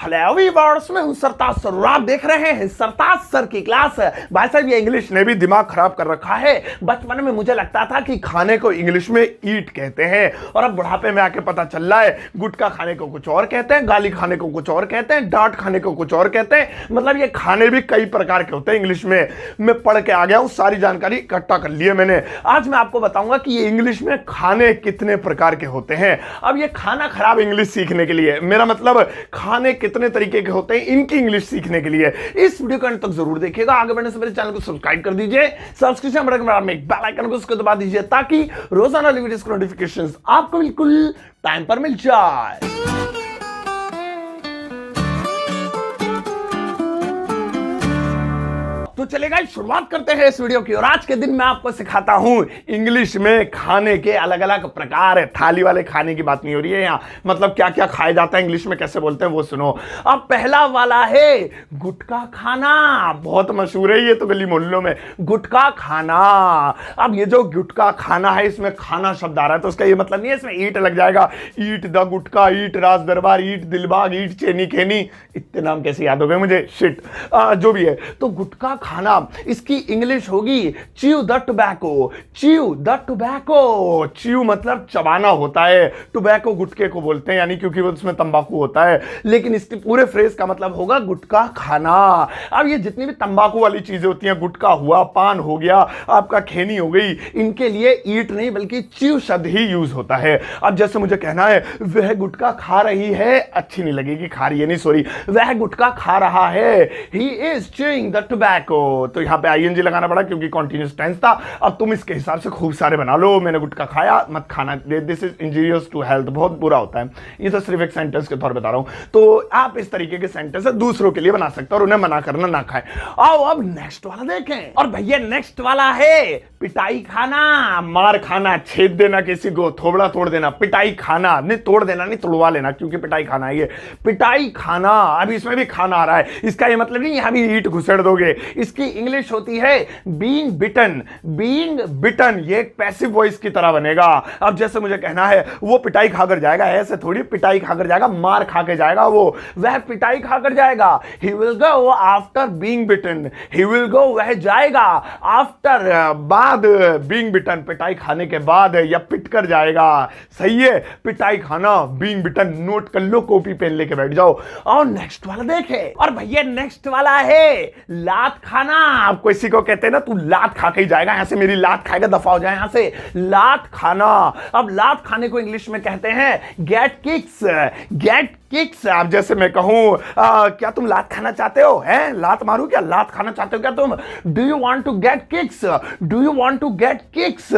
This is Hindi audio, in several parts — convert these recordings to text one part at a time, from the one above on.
हेलो वीवर्स, मैं हूं सरताज सर। आप देख रहे हैं सरताज सर की क्लास। भाई साहब, ये इंग्लिश ने भी दिमाग खराब कर रखा है। बचपन में मुझे लगता था कि खाने को इंग्लिश में ईट कहते हैं, और अब बुढ़ापे में आके पता चल रहा है गुटखा खाने को कुछ और कहते हैं, गाली खाने को कुछ और कहते हैं, डांट खाने को कुछ और कहते हैं। मतलब ये खाने भी कई प्रकार के होते हैं इंग्लिश में। मैं पढ़ के आ गया हूं, सारी जानकारी इकट्ठा कर ली है मैंने। आज मैं आपको बताऊंगा कि ये इंग्लिश में खाने कितने प्रकार के होते हैं। अब ये खाना खराब इंग्लिश सीखने के लिए, मेरा मतलब खाने कितने तरीके के होते हैं इनकी इंग्लिश सीखने के लिए, इस वीडियो को अंत तक जरूर देखिएगा। आगे बढ़ने से पहले चैनल को सब्सक्राइब कर दीजिए, सब्सक्रिप्शन बटन के बाद में बेल आइकन को उसको दबा दीजिए ताकि रोजाना वीडियोस के नोटिफिकेशंस आपको बिल्कुल टाइम पर मिल जाए। तो चलेगा, शुरुआत करते हैं इस वीडियो की। और आज के दिन मैं आपको सिखाता हूं इंग्लिश में खाने के अलग अलग प्रकार है। थाली वाले खाने की बात नहीं हो रही है यहाँ, मतलब क्या क्या खाया जाता है इंग्लिश में, कैसे बोलते हैं वो सुनो। अब पहला वाला है गुटखा खाना। बहुत मशहूर है ये तो गली मोहल्लों में, गुटखा खाना। अब ये जो गुटखा खाना है, इसमें खाना शब्द आ रहा है तो उसका ये मतलब नहीं है इसमें ईट लग जाएगा। ईट द गुटखा, ईट राज दरबार, ईट दिलबाग, ईट चेनी खेनी, इतने नाम कैसे याद हो गए मुझे, शिट। जो भी है, तो गुटखा खाना, इसकी इंग्लिश होगी chew the tobacco. Chew the tobacco, chew मतलब चबाना होता है, टोबैको गुटके को बोलते हैं, यानी क्योंकि वो उसमें तंबाकू होता है, लेकिन इसके पूरे फ्रेज का मतलब होगा गुटखा खाना। अब ये जितनी भी तंबाकू वाली चीजें होती हैं, गुटखा हुआ, पान हो गया, आपका खैनी हो गई, इनके लिए ईट नहीं बल्कि च्यू शब्द ही यूज होता है। अब जैसे मुझे कहना है वह गुटखा खा रही है, अच्छी नहीं लगेगी, खा रही है नहीं, सॉरी, वह गुटखा खा रहा है, he is chewing the tobacco. तो यहां पे आईएनजी लगाना पड़ा क्योंकि कॉन्टिन्यूअस टेंस था। अब तुम इसके हिसाब से खूब सारे बना लो। मैंने गुटखा खाया, मत खाना, this is injurious to health, बहुत बुरा होता है। ये तो सिर्फ एक सेंटेंस के तौर बता रहा हूं, तो आप इस तरीके के सेंटेंस दूसरों के लिए बना सकते हो और उन्हें मना करना ना खाएं। आओ अब नेक्स्ट वाला देखें। और भैया नेक्स्ट वाला है पिटाई खाना, मार खाना, छेद देना किसी को, थोबड़ा तोड़ देना, पिटाई खाना। नहीं तोड़ देना, नहीं तोड़वा लेना, क्योंकि पिटाई खाना है ये, पिटाई खाना। अब इसमें भी खाना आ रहा है, इसका ये मतलब नहीं यहां भी ईट घुसेड़ दोगे। इसकी इंग्लिश होती है बीइंग बिटन। बीइंग बिटन ये एक पैसिव वॉइस की तरह बनेगा। अब जैसे मुझे कहना है वो पिटाई खाकर जाएगा, ऐसे थोड़ी, पिटाई खाकर जाएगा, मार खा के जाएगा, वो वह पिटाई खाकर जाएगा। He will go after being beaten. He will go, वह जाएगा, आफ्टर बाद, बीइंग बिटन पिटाई खाने के बाद, या पिट कर जाएगा। सही है, पिटाई खाना, बीइंग बिटन। नोट कर लो, कॉपी पेन लेके बैठ जाओ। और नेक्स्ट वाला देखे। और भैया नेक्स्ट वाला है लात खाना। आप किसी को कहते हैं ना तू लात खा के ही जाएगा, यहां से मेरी लात खाएगा, दफा हो जाए यहां से, लात खाना। अब लात खाने को इंग्लिश में कहते हैं गेट किक्स। Gate kicks. आप जैसे मैं कहूं क्या तुम लात खाना चाहते हो, हैं लात मारूं क्या, लात खाना चाहते हो क्या तुम, do you want to get kicks, do you want to get kicks.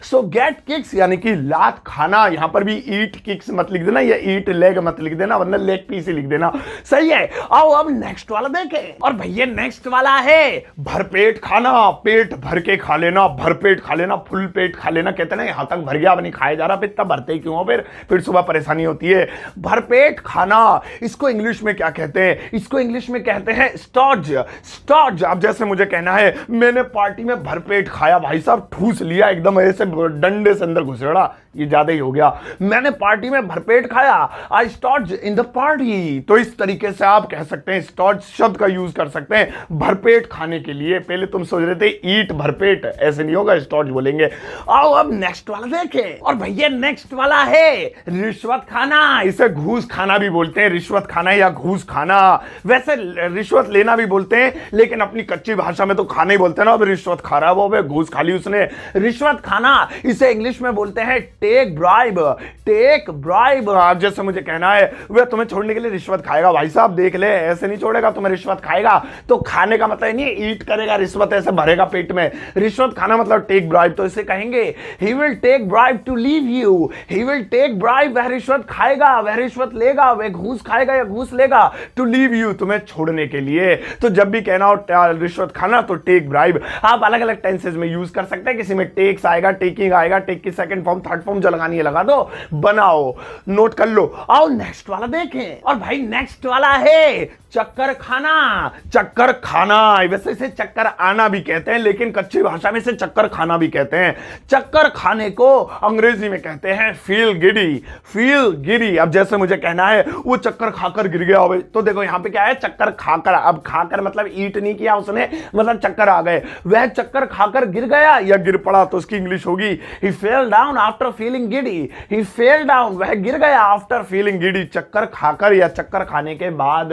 So get kicks यानी कि लात खाना। यहां पर भी ईट किक्स मत लिख देना, या ईट लेग मत लिख देना, वरना लेग पीस ही लिख देना। सही है। आओ अब नेक्स्ट वाला देखें। और भैया नेक्स्ट वाला है भरपेट खाना। पेट भर के खा लेना, भरपेट खा लेना, फुल पेट खा लेना। कहते ना यहां तक भर गया, अब नहीं खाया जा रहा, फिर इतना भरते क्यों हो, फिर सुबह परेशानी होती है। भरपेट खाना, इसको इंग्लिश में क्या कहते हैं, इसको इंग्लिश में कहते हैं स्टॉर्ज। स्टॉर्ज। अब जैसे मुझे कहना है मैंने पार्टी में भरपेट खाया, भाई साहब ठूस लिया एकदम, ऐसे डंडे से अंदर घुसेड़ा, ये ज्यादा ही हो गया, मैंने पार्टी में भरपेट खाया, आई स्टॉर्ज इन द पार्टी। तो इस तरीके से आप कह सकते हैं, स्टॉर्ज शब्द का यूज कर सकते हैं भरपेट खाने के लिए। पहले तुम सोच रहे थे ईट भरपेट, ऐसे नहीं होगा, स्टॉर्ज बोलेंगे। आओ अब नेक्स्ट वाला देखें। और भैया नेक्स्ट वाला है रिश्वत खाना। इसे घूस खाना भी बोलते हैं, रिश्वत खाना या घूस खाना। वैसे रिश्वत लेना भी बोलते हैं, लेकिन अपनी कच्ची भाषा में तो खाना ही बोलते हैं ना। अब रिश्वत खा रहा है वो, घूस खा ली उसने, रिश्वत खाना। इसे इंग्लिश में बोलते हैं टेक ब्राइब। Take bribe. आप जैसे मुझे कहना है वह तुम्हें छोड़ने के लिए रिश्वत खाएगा, भाई साहब देख ले, ऐसे नहीं छोड़ेगा तुम्हें, रिश्वत खाएगा। तो खाने का मतलब नहीं है ईट करेगा, रिश्वत ऐसे भरेगा पेट में। रिश्वत खाना मतलब टेक ब्राइब। तो इसे कहेंगे he will take bribe to leave you. He will take bribe, वह रिश्वत खाएगा, वह रिश्वत लेगा, वह घूस खाएगा या घूस लेगा, टू लीव यू, तुम्हें छोड़ने के लिए। तो जब भी कहना हो रिश्वत खाना तो टेक ब्राइब। आप अलग अलग टेंसेज में यूज कर सकते हैं, किसी में टेक्स आएगा, टेकिंग आएगा, टेक की सेकंड फॉर्म, थर्ड फॉर्म जो लगानी है लगा दो, बनाओ, नोट कर लो। आओ नेक्स्ट वाला देखें। और भाई नेक्स्ट वाला है चक्कर खाना। चक्कर खाना, वैसे इसे चक्कर आना भी कहते हैं, लेकिन कच्ची भाषा में इसे चक्कर खाना भी कहते हैं। चक्कर खाने को अंग्रेजी में कहते हैं फील गिडी। Feel giddy. अब जैसे मुझे कहना है वो चक्कर खाकर गिर गया। भाई तो देखो यहाँ पे क्या है, चक्कर खाकर, अब खाकर मतलब ईट नहीं किया उसने, मतलब चक्कर आ गए, वह चक्कर खाकर गिर गया या गिर पड़ा, तो उसकी इंग्लिश होगी he fell down after feeling giddy. He fell down, वह गिर गया आफ्टर फीलिंग गिडी, चक्कर खाकर या चक्कर खाने के बाद।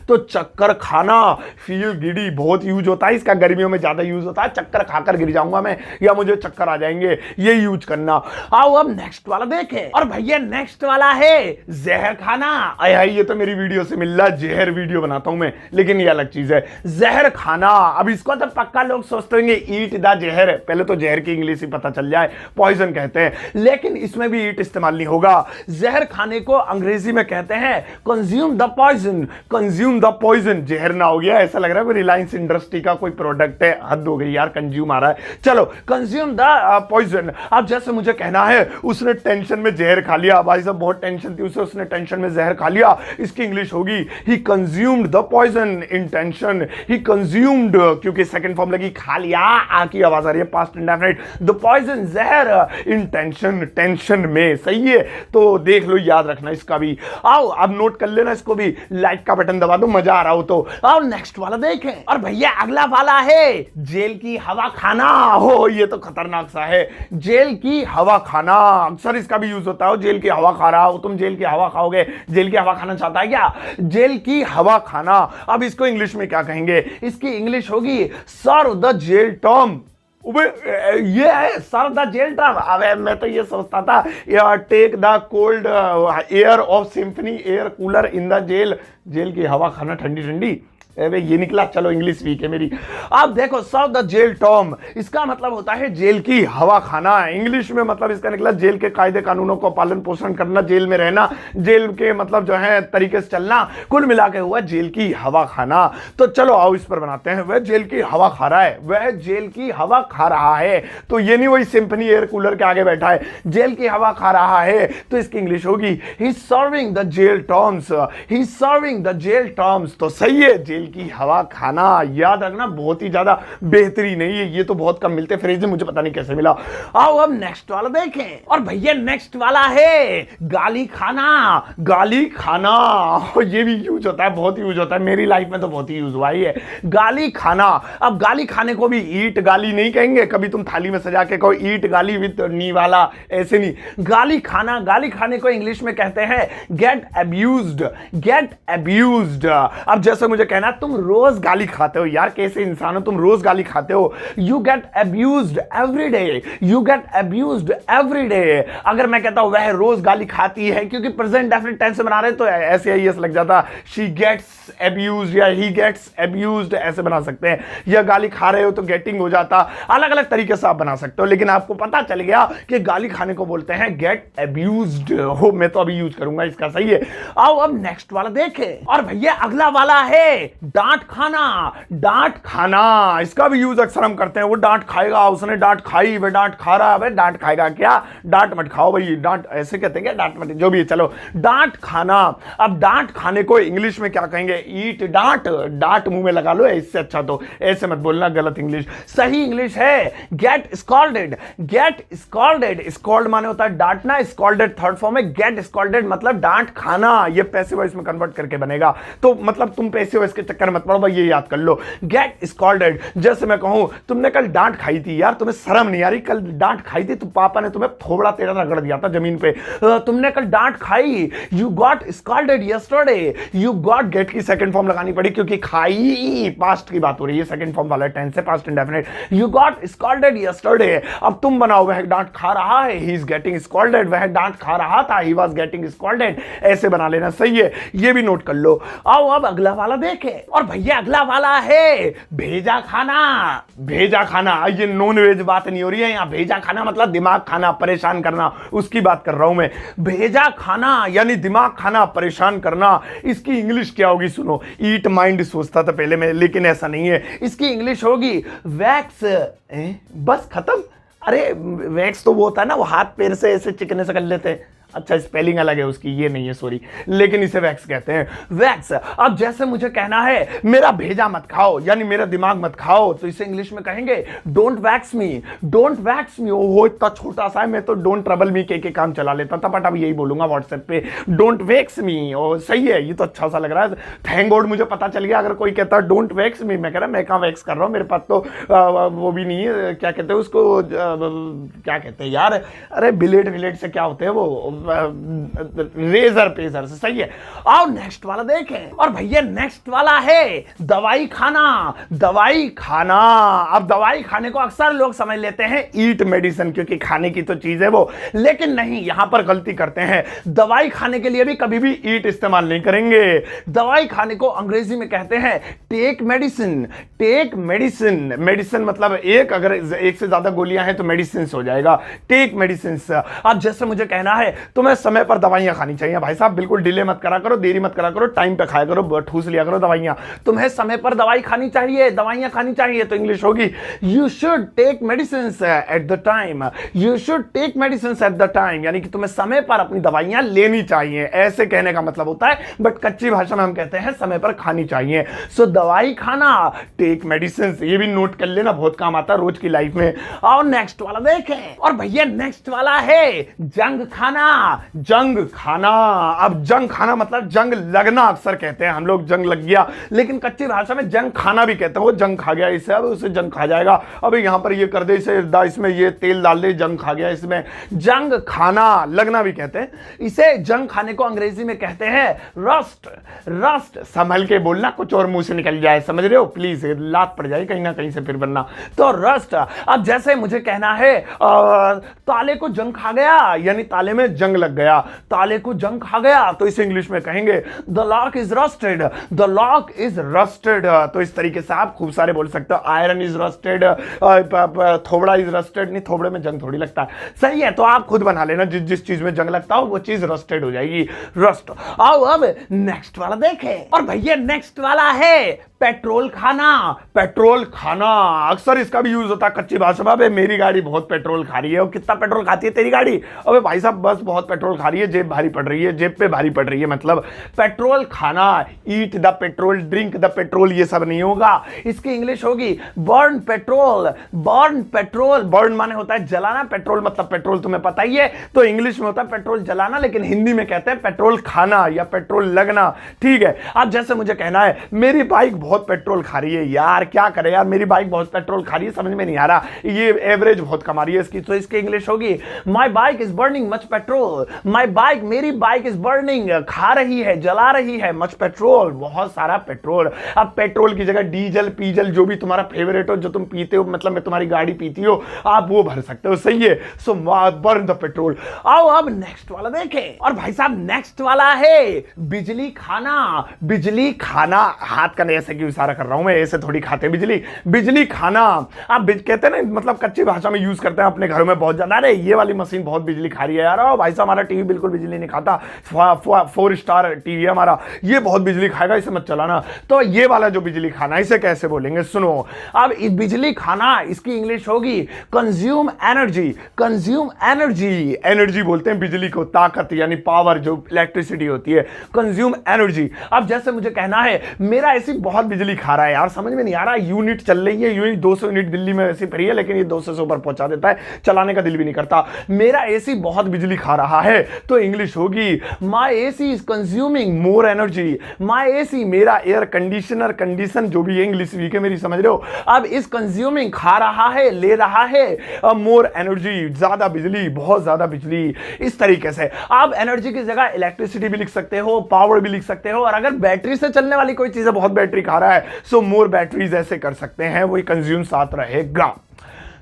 तो चक्कर खाना, फील गिडी बहुत यूज होता है, इसका गर्मियों में ज्यादा यूज होता है, चक्कर खाकर गिर जाऊंगा मैं या मुझे चक्कर आ जाएंगे, ये यूज करना। आओ अब नेक्स्ट वाला देखें, और भैया नेक्स्ट वाला है जहर खाना। अरे ये तो मेरी वीडियो से मिल रहा, जहर वीडियो बनाता हूं मैं, लेकिन ये अलग चीज है, जहर खाना। अब इसको तो पक्का लोग सोचते होंगे ईट द जहर, पहले तो जहर की इंग्लिश ही पता चल जाए, पॉइजन कहते हैं, लेकिन इसमें भी ईट इस्तेमाल नहीं होगा। जहर खाने को अंग्रेजी में कहते हैं consume the poison, consume the poison. जहर ना हो गया, ऐसा लग रहा है रिलायंस इंडस्ट्री का कोई प्रोडक्ट है, हद हो गई यार, कंज्यूम आ रहा है। चलो कंज्यूम द पॉइजन। अब जैसे मुझे कहना है उसने टेंशन में जहर खा लिया, भाई साहब बहुत टेंशन थी उसे, उसने टेंशन में जहर खा लिया, इसकी इंग्लिश होगी he consumed the poison in tension. He consumed, क्योंकि सेकंड फॉर्म लगी, खा लिया, आ की आवाज आ रही है, पास्ट इंडेफिनिट, द पॉइजन जहर इन टेंशन, टेंशन में। सही है, तो देख लो, याद रखना इसका भी। आओ अब नोट कर लेना इसको भी, लाइक का बटन दबा दो, मजा आ रहा हो तो। आओ नेक्स्ट वाला देखें, और भैया अगला वाला है जेल की हवा खाना। हो ये तो खतरनाक सा है, जेल की हवा खाना, अक्सर इसका भी यूज होता है, जेल की हवा खा रहा हो तुम, जेल की हवा खाओगे, जेल की हवा खाना चाहता है क्या, जेल की हवा खाना। अब इसको इंग्लिश में क्या कहेंगे, इसकी इंग्लिश होगी सर्व द जेल टर्म। ये है सर्व द जेल टर्म। अबे मैं तो ये सोचता था take the cold air of Symphony air cooler in the jail, jail की हवा खाना ठंडी ठंडी, ये निकला। चलो इंग्लिश वीक है मेरी। अब देखो सर्व द जेल टर्म, इसका मतलब होता है जेल की हवा खाना। इंग्लिश में मतलब इसका निकला जेल के कायदे कानूनों को पालन पोषण करना, जेल में रहना, जेल के मतलब जो है तरीके से चलना, कुल मिला के हुआ जेल की हवा खाना। तो चलो आओ इस पर बनाते हैं, वह जेल की हवा खा रहा है, वह जेल की हवा खा रहा है, तो ये नहीं वही सिम्फनी एयर कूलर के आगे बैठा है, जेल की हवा खा रहा है, तो इसकी इंग्लिश होगी he serving the jail terms, he serving the jail terms. तो सही है, जेल की हवा खाना, याद रखना, बहुत ही ज्यादा बेहतरीन है ये तो बहुत कम मिलते फ्रेज, मुझे पता नहीं कैसे मिला। आओ अब नेक्स्ट वाला देखें, और भैया नेक्स्ट वाला है गाली खाना। गाली खाना ये भी यूज होता है, बहुत यूज होता है, मेरी लाइफ में तो बहुत ही यूज हुआ है गाली खाना। अब गाली खाने को भी ईट गाली नहीं कहेंगे, कभी तुम थाली में सजा के कहो ईट गाली विद नी वाला, ऐसे नहीं, गाली खाना, गाली खाने को इंग्लिश में कहते हैं गेट अब्यूज्ड, गेट अब्यूज्ड। अब जैसे मुझे कहना तुम रोज गाली खाते हो, यार कैसे इंसान हो तुम, रोज गाली खाते हो, you get abused every day, you get abused every day. अगर मैं कहता हूं वह रोज गाली खाती है, क्योंकि प्रेजेंट डेफिनेट टेंस से बना रहे तो ऐसे ही लग जाता, शी गेट्स अब्यूज्ड या ही गेट्स अब्यूज्ड, ऐसे बना सकते हैं, या गाली खा रहे हो तो गेटिंग हो जाता, अलग अलग तरीके से आप बना सकते हो, लेकिन आपको पता चल गया कि गाली खाने को बोलते हैं गेट अब्यूज्ड हो। मैं तो अभी यूज करूंगा इसका, सही है। आओ अब नेक्स्ट वाला देखें, और भैया अगला वाला है डांट खाना। डांट खाना, इसका भी यूज अक्सर हम करते हैं, वो डांट खाएगा, उसने डांट खाई, वह डांट खा रहा है, डांट खाएगा क्या, डांट मत खाओ भाई, डांट ऐसे कहते हैं क्या, डांट मत, जो भी है, चलो डांट खाना। अब डांट खाने को इंग्लिश में क्या कहेंगे, ईट डांट, डांट मुंह में लगा लो, इससे अच्छा तो ऐसे मत बोलना, गलत इंग्लिश। सही इंग्लिश है get scolded, get scolded. Scold माने होता है डांटना, स्कॉल्डेड थर्ड फॉर्म है, गेट स्कॉल्डेड मतलब डांट खाना, ये पैसिव वॉइस में कन्वर्ट करके बनेगा, तो मतलब तुम पैसिव वॉइस के चक्कर मत पड़ो भाई, ये याद कर लो, गेट स्कॉल्डेड। जैसे मैं कहूं तुमने कल डांट खाई थी, यार तुम्हें शर्म नहीं आ रही, कल डांट खाई थी, तो पापा ने तुम्हें थोबड़ा तेरा रगड़ दिया था जमीन पे, तुमने कल डांट खाई, you got scolded yesterday, you got get की सेकंड फॉर्म लगानी पड़ी, क्योंकि खाई पास्ट की बात हो रही है, सेकंड फॉर्म वाला टेंस है, past indefinite, you got scolded yesterday. अब तुम बनाओ वह डांट खा रहा है, ही इज गेटिंग स्कॉल्डेड, वह डांट खा रहा था, ही वाज गेटिंग स्कॉल्डेड, ऐसे बना लेना, सही है, ये भी नोट कर लो। आओ अब अगला वाला देखें, और भैया अगला वाला है भेजा खाना। भेजा खाना, ये नॉन वेज बात नहीं हो रही है यहां, भेजा खाना मतलब दिमाग खाना, परेशान करना, उसकी बात कर रहा हूं मैं। भेजा खाना यानी दिमाग खाना, परेशान करना, इसकी इंग्लिश क्या होगी सुनो, ईट माइंड सोचता था पहले मैं, लेकिन ऐसा नहीं है, इसकी इंग्लिश होगी वैक्स। बस खत्म। अरे वैक्स तो वो होता है ना, वो हाथ पैर से ऐसे चिकने से कर लेते हैं, अच्छा स्पेलिंग अलग है उसकी, ये नहीं है सॉरी, लेकिन इसे वैक्स कहते हैं, वैक्स। अब जैसे मुझे कहना है मेरा भेजा मत खाओ, यानी मेरा दिमाग मत खाओ, तो इसे इंग्लिश में कहेंगे don't wax me, don't wax मी। ओहो इतना छोटा सा है, मैं तो डोंट ट्रबल मी के काम चला लेता था, बट अब यही बोलूंगा व्हाट्सएप पे डोंट वैक्स मी। ओ सही है, ये तो अच्छा सा लग रहा है, थैंक गॉड मुझे पता चल गया। अगर कोई कहता है डोंट वैक्स मी, मैं कह रहा मैं कहाँ वैक्स कर रहा हूँ, मेरे पास तो वो भी नहीं है, क्या कहते हैं उसको, क्या कहते हैं यार, अरे ब्लेड ब्लेड से क्या होते हैं वो, रेजर पेजर से। सही है। आओ नेक्स्ट वाला देखें, और भैया नेक्स्ट वाला है दवाई खाना, दवाई खाना। अब दवाई खाने को अक्सर लोग समझ लेते हैं ईट मेडिसिन, क्योंकि खाने की तो चीज है वो, लेकिन नहीं, यहां पर गलती करते हैं। दवाई खाने के लिए भी कभी भी ईट इस्तेमाल नहीं करेंगे। दवाई खाने को अंग्रेजी में कहते हैं take medicine, take medicine. Medicine मतलब एक, अगर एक से ज्यादा गोलियां हैं तो मेडिसिन हो जाएगा, टेक मेडिसिन। अब जैसे मुझे कहना है तुम्हें समय पर दवाइयां खानी चाहिए, भाई साहब बिल्कुल डिले मत करा करो, देरी मत करा करो, टाइम पे खाया करो, ठूस लिया करो दवाइयां। तुम्हें समय पर दवाई खानी चाहिए, दवाइयां खानी चाहिए, तो इंग्लिश होगी you should take medicine at the time, you should take medicine at the time, यानी कि तुम्हें समय पर अपनी दवाइयां लेनी चाहिए, ऐसे कहने का मतलब होता है, बट कच्ची भाषा में हम कहते हैं समय पर खानी चाहिए। सो दवाई खाना, टेक मेडिसिन, ये भी नोट कर लेना, बहुत काम आता है रोज की लाइफ में। और नेक्स्ट वाला देखें, और भैया नेक्स्ट वाला है जंग खाना, जंग खाना। अब जंग खाना मतलब जंग लगना, अक्सर कहते हैं हम लोग जंग लग गया, लेकिन कच्ची भाषा में जंग खाना भी कहते हैं, वो जंग खा गया इसे, अब उसे जंग खा जाएगा, अभी यहां पर ये कर दे, इसे इसमें ये तेल डाल दे, जंग खा गया इसमें, जंग खाना, लगना भी कहते हैं इसे। जंग खाने को अंग्रेजी में कहते हैं रस्ट, रस्ट। संभल के बोलना, कुछ और मुंह से निकल जाए, समझ रहे हो, प्लीज लात पड़ जाए कहीं ना कहीं से फिर बनना, तो रस्ट। अब जैसे मुझे कहना है ताले को जंग खा गया, यानी ताले में जंग लग गया, ताले को जंग खा गया, तो इसे इंग्लिश में कहेंगे the lock is rusted, the lock is rusted. तो इस तरीके से आप खूब सारे बोल सकते हो, आयरन इज रस्टेड, थोबड़ा इज रस्टेड, नहीं थोबड़े में जंग थोड़ी लगता है, सही है, तो आप खुद बना लेना, जिस जिस चीज में जंग लगता हो वो चीज रस्टेड हो जाएगी, रस्ट। आओ अब नेक्स्ट वाला देखें, और भैया नेक्स्ट वाला है पेट्रोल खाना, पेट्रोल खाना। अक्सर इसका भी यूज होता है कच्ची भाषा में, मेरी गाड़ी बहुत पेट्रोल खा रही है, और कितना पेट्रोल खाती है तेरी गाड़ी, अबे भाई साहब बस बहुत पेट्रोल खा रही है, जेब भारी पड़ रही है, जेब पे भारी पड़ रही है, मतलब पेट्रोल खाना, eat the petrol, drink the petrol, ये सब नहीं होगा, इसकी इंग्लिश होगी burn petrol, burn petrol. Burn माने होता है जलाना, पेट्रोल मतलब पेट्रोल तुम्हें पता ही है, तो इंग्लिश में होता है पेट्रोल जलाना, लेकिन हिंदी में कहते हैं पेट्रोल खाना या पेट्रोल लगना, ठीक है। अब जैसे मुझे कहना है मेरी बाइक बहुत पेट्रोल खा रही है, यार क्या करे यार, मेरी बाइक बहुत पेट्रोल खा रही है, समझ में नहीं आ रहा, ये एवरेज बहुत कमा रही है इसकी, तो इसकी इंग्लिश होगी my bike is burning much petrol, my bike, मेरी बाइक इज बर्निंग, खा रही है, जला रही है, मच पेट्रोल, बहुत सारा पेट्रोल। अब पेट्रोल की जगह डीजल, पीजल, जो भी तुम्हारा फेवरेट हो, जो तुम पीते हो, मतलब मैं तुम्हारी गाड़ी पीती हो, आप वो भर सकते हो, सही है। सो बर्न द पेट्रोल। आओ अब नेक्स्ट वाला देखें, और भाई साहब नेक्स्ट वाला है बिजली खाना, बिजली खाना, हाथ का ऐसे क्यों इशारा कर रहा हूं मैं, ऐसे थोड़ी खाते बिजली, बिजली खाना। आप कहते हैं ना, मतलब कच्ची भाषा में यूज करते हैं अपने घरों में बहुत ज्यादा, अरे ये वाली मशीन बहुत बिजली खा रही है यार, भाई साहब हमारा टीवी बिल्कुल बिजली नहीं खाता, 4 स्टार टीवी है हमारा, ये बहुत बिजली खाएगा, इसे मत चलाना। तो ये वाला जो बिजली खाना, इसे कैसे बोलेंगे सुनो। अब इस बिजली खाना, इसकी इंग्लिश होगी consume energy, consume energy. Energy बोलते हैं बिजली को, ताकत यानी पावर, जो इलेक्ट्रिसिटी होती है, कंज्यूम एनर्जी। अब जैसे मुझे कहना है मेरा ऐसी बहुत बिजली खा रहा है यार, समझ में नहीं आ रहा, यूनिट चल रही है, यूनिट 200 यूनिट दिल्ली में वैसे फ्री है, लेकिन ये 200 से ऊपर पहुंचा देता है, चलाने का दिल भी नहीं करता, मेरा एसी बहुत बिजली खा रहा है, तो इंग्लिश होगी my AC is consuming more energy, my AC, मेरा एयर कंडीशनर, कंडीशन जो भी है, इंग्लिश वीक है मेरी, समझ रहे हो। अब इस कंज्यूमिंग खा रहा है, ले रहा है, मोर एनर्जी, ज्यादा बिजली, बहुत ज्यादा बिजली, इस तरीके से आप एनर्जी की जगह इलेक्ट्रिसिटी भी लिख सकते हो, पावर भी लिख सकते हो, और अगर बैटरी से चलने वाली कोई चीज है, बहुत बैटरी खा रहा है, सो मोर बैटरीज ऐसे कर सकते हैं, वही कंज्यूम साथ रहेगा।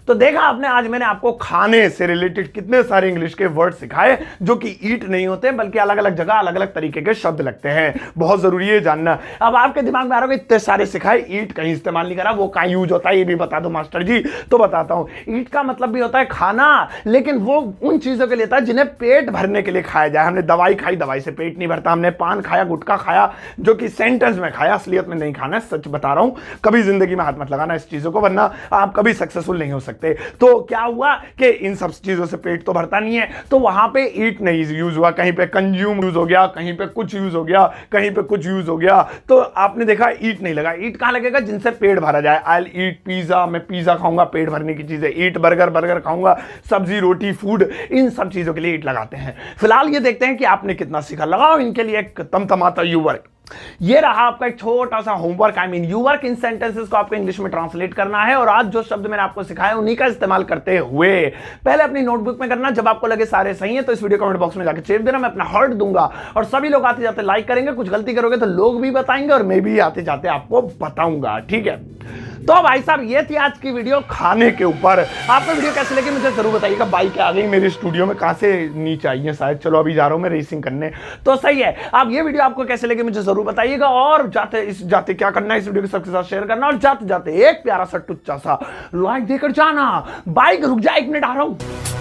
तो देखा आपने, आज मैंने आपको खाने से रिलेटेड कितने सारे इंग्लिश के वर्ड सिखाए जो कि ईट नहीं होते, बल्कि अलग अलग जगह अलग अलग तरीके के शब्द लगते हैं, बहुत जरूरी है जानना। अब आपके दिमाग में आ रहा है इतने सारे सिखाए, ईट कहीं इस्तेमाल नहीं करा, वो कहाँ यूज होता है ये भी बता दो मास्टर जी, तो बताता हूं। ईट का मतलब भी होता है खाना, लेकिन वो उन चीजों के लिए था जिन्हें पेट भरने के लिए खाया जाए। हमने दवाई खाई, दवाई से पेट नहीं भरता, हमने पान खाया, गुटखा खाया, जो कि सेंटेंस में खाया, असलियत में नहीं खाना, सच बता रहा हूं। कभी जिंदगी में हाथ मत लगाना इस चीजों को, वरना आप कभी सक्सेसफुल नहीं हो सकते। सकते। तो क्या हुआ कि इन सब चीजों से पेट तो भरता नहीं है, तो वहां पे ईट नहीं यूज हुआ, कहीं पे कंज्यूम यूज हो गया, कहीं पे कुछ यूज हो गया, कहीं पे कुछ यूज हो गया। तो आपने देखा ईट नहीं लगा। ईट कहां लगेगा? जिनसे पेट भरा जाए। आई विल ईट पिज्जा, मैं पिज्जा खाऊंगा, पेट भरने की चीजें। ईट बर्गर, बर्गर खाऊंगा, सब्जी रोटी फूड, इन सब चीजों के लिए ईट लगाते हैं। फिलहाल ये देखते हैं कि आपने कितना सीखा। लगाओ इनके लिए एक तमतमाता यू वर्क। ये रहा आपका एक छोटा सा homework. I mean you work. In sentences को आपको इंग्लिश में ट्रांसलेट करना है और आज जो शब्द मैंने आपको सिखाया उन्हीं का इस्तेमाल करते हुए पहले अपनी नोटबुक में करना। जब आपको लगे सारे सही है तो इस वीडियो कमेंट बॉक्स में जाकर चेप देना, मैं अपना हार्ट दूंगा और सभी लोग आते जाते लाइक करेंगे। कुछ गलती करोगे तो लोग भी बताएंगे और मैं भी आते जाते आपको बताऊंगा, ठीक है? तो भाई साहब ये थी आज की वीडियो खाने के ऊपर। आपको वीडियो कैसे लगी मुझे जरूर बताइएगा। बाइक आ गई मेरे स्टूडियो में, कहां से नीचे आई है शायद। चलो अभी जा रहा हूं मैं रेसिंग करने, तो सही है। अब ये वीडियो आपको कैसे लगी मुझे जरूर बताइएगा और जाते क्या करना है, इस वीडियो को सबके साथ शेयर करना और जाते जाते एक प्यारा सा टुच्चा सा लाइक देकर जाना। बाइक रुक जा, 1 मिनट आ रहा हूं।